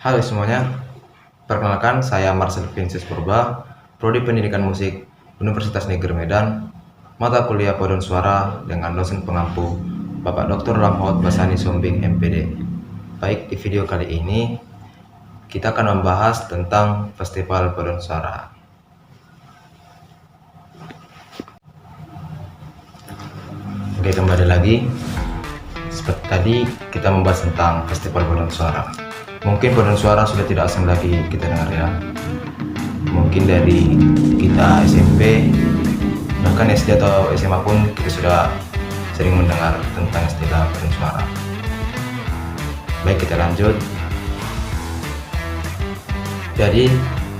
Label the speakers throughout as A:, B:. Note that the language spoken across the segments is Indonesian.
A: Halo semuanya, perkenalkan saya Marcel Vincius Purba, Prodi Pendidikan Musik Universitas Negeri Medan, mata kuliah paduan suara dengan dosen pengampu Bapak Dr. Lamhot Basani Sombing MPD. Baik, di video kali ini kita akan membahas tentang Festival Paduan Suara. Oke, kembali lagi. Seperti tadi kita membahas tentang Festival Paduan Suara. Mungkin paduan suara sudah tidak asing lagi kita dengar ya. Mungkin dari kita SMP, bahkan SD atau SMA pun kita sudah sering mendengar tentang istilah paduan suara. Baik, kita lanjut. Jadi,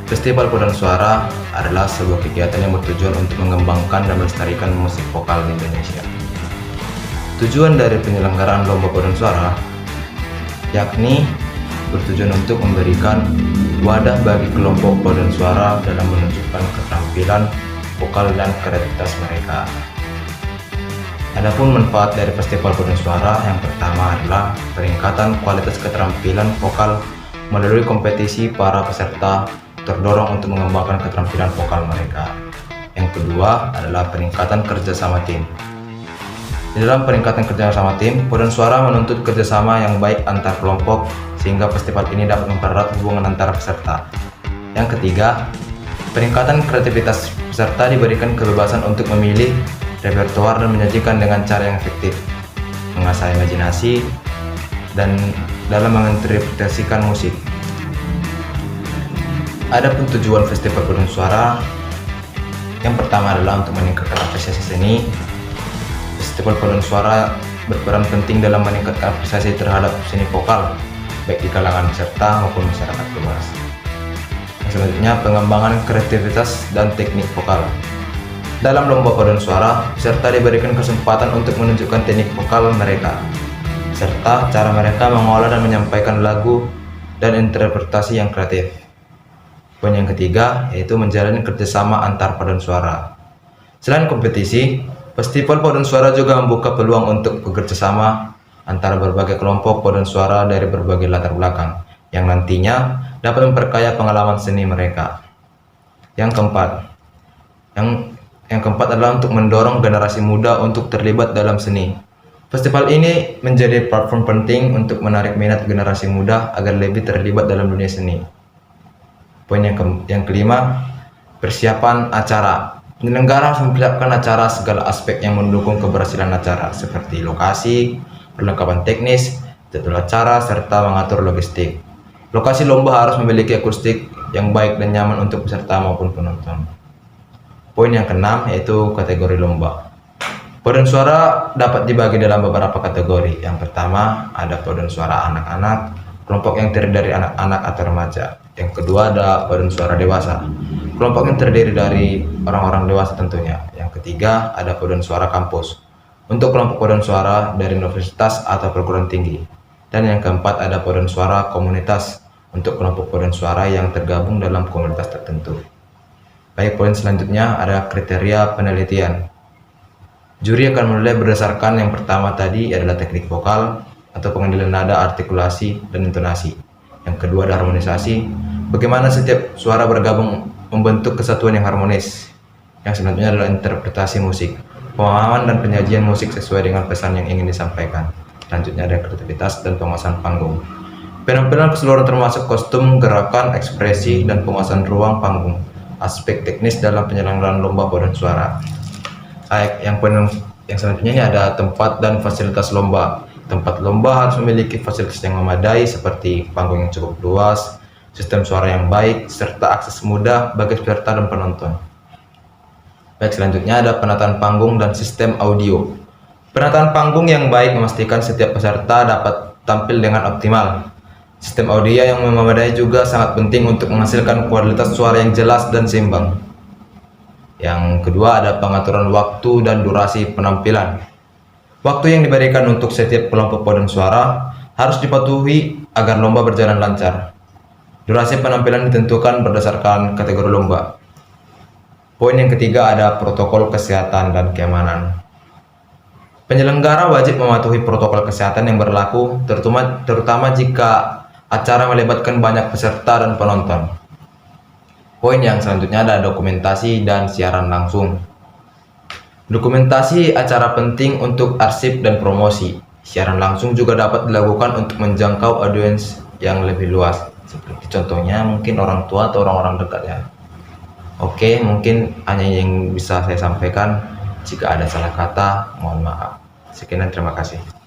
A: Festival Paduan Suara adalah sebuah kegiatan yang bertujuan untuk mengembangkan dan melestarikan musik vokal di Indonesia. Tujuan dari penyelenggaraan lomba paduan suara yakni bertujuan untuk memberikan wadah bagi kelompok paduan suara dalam menunjukkan keterampilan vokal dan kreativitas mereka. Adapun manfaat dari Festival Paduan Suara yang pertama adalah peningkatan kualitas keterampilan vokal melalui kompetisi. Para peserta terdorong untuk mengembangkan keterampilan vokal mereka. Yang kedua adalah peningkatan kerjasama tim. Di dalam peningkatan kerjasama tim, paduan suara menuntut kerjasama yang baik antar kelompok sehingga festival ini dapat mempererat hubungan antara peserta. Yang ketiga, peningkatan kreativitas peserta diberikan kebebasan untuk memilih repertoar dan menyajikan dengan cara yang efektif, mengasah imajinasi, dan dalam menginterpretasikan musik. Adapun tujuan Festival Paduan Suara yang pertama adalah untuk meningkatkan apresiasi seni. Festival Paduan Suara berperan penting dalam meningkatkan apresiasi terhadap seni vokal, baik di kalangan peserta maupun masyarakat luas. Selanjutnya, pengembangan kreativitas dan teknik vokal. Dalam lomba paduan suara, peserta diberikan kesempatan untuk menunjukkan teknik vokal mereka, serta cara mereka mengolah dan menyampaikan lagu dan interpretasi yang kreatif. Poin yang ketiga yaitu menjalin kerjasama antar paduan suara. Selain kompetisi, Festival Paduan Suara juga membuka peluang untuk bekerjasama antara berbagai kelompok paduan suara dari berbagai latar belakang yang nantinya dapat memperkaya pengalaman seni mereka. Yang keempat adalah untuk mendorong generasi muda untuk terlibat dalam seni. Festival ini menjadi platform penting untuk menarik minat generasi muda agar lebih terlibat dalam dunia seni. Poin yang kelima, persiapan acara. Penyelenggara harus mempersiapkan acara segala aspek yang mendukung keberhasilan acara, seperti lokasi, perlengkapan teknis, jadwal acara, serta mengatur logistik. Lokasi lomba harus memiliki akustik yang baik dan nyaman untuk peserta maupun penonton. Poin yang keenam yaitu kategori lomba. Paduan suara dapat dibagi dalam beberapa kategori. Yang pertama ada paduan suara anak-anak, kelompok yang terdiri dari anak-anak atau remaja. Yang kedua ada paduan suara dewasa, kelompok yang terdiri dari orang-orang dewasa tentunya. Yang ketiga ada paduan suara kampus, untuk kelompok paduan suara dari universitas atau perguruan tinggi. Dan yang keempat ada paduan suara komunitas, untuk kelompok paduan suara yang tergabung dalam komunitas tertentu. Baik, poin selanjutnya ada kriteria penelitian. Juri akan menilai berdasarkan yang pertama tadi adalah teknik vokal atau pengendalian nada, artikulasi, dan intonasi. Yang kedua ada harmonisasi, bagaimana setiap suara bergabung membentuk kesatuan yang harmonis. Yang selanjutnya adalah interpretasi musik, pemahaman dan penyajian musik sesuai dengan pesan yang ingin disampaikan. Selanjutnya ada kreativitas dan penguasaan panggung. Penampilan keseluruhan termasuk kostum, gerakan, ekspresi, dan penguasaan ruang panggung. Aspek teknis dalam penyelenggaraan lomba paduan suara. Yang selanjutnya ini ada tempat dan fasilitas lomba. Tempat lomba harus memiliki fasilitas yang memadai seperti panggung yang cukup luas, sistem suara yang baik, serta akses mudah bagi peserta dan penonton. Baik, selanjutnya ada penataan panggung dan sistem audio. Penataan panggung yang baik memastikan setiap peserta dapat tampil dengan optimal. Sistem audio yang memadai juga sangat penting untuk menghasilkan kualitas suara yang jelas dan seimbang. Yang kedua ada pengaturan waktu dan durasi penampilan. Waktu yang diberikan untuk setiap kelompok paduan suara harus dipatuhi agar lomba berjalan lancar. Durasi penampilan ditentukan berdasarkan kategori lomba. Poin yang ketiga ada protokol kesehatan dan keamanan. Penyelenggara wajib mematuhi protokol kesehatan yang berlaku, terutama jika Acara melibatkan banyak peserta dan penonton. Poin yang selanjutnya ada dokumentasi dan siaran langsung. Dokumentasi acara penting untuk arsip dan promosi. Siaran langsung juga dapat dilakukan untuk menjangkau audiens yang lebih luas. Seperti contohnya mungkin orang tua atau orang-orang dekat ya. Oke, mungkin hanya yang bisa saya sampaikan. Jika ada salah kata, mohon maaf. Sekian dan terima kasih.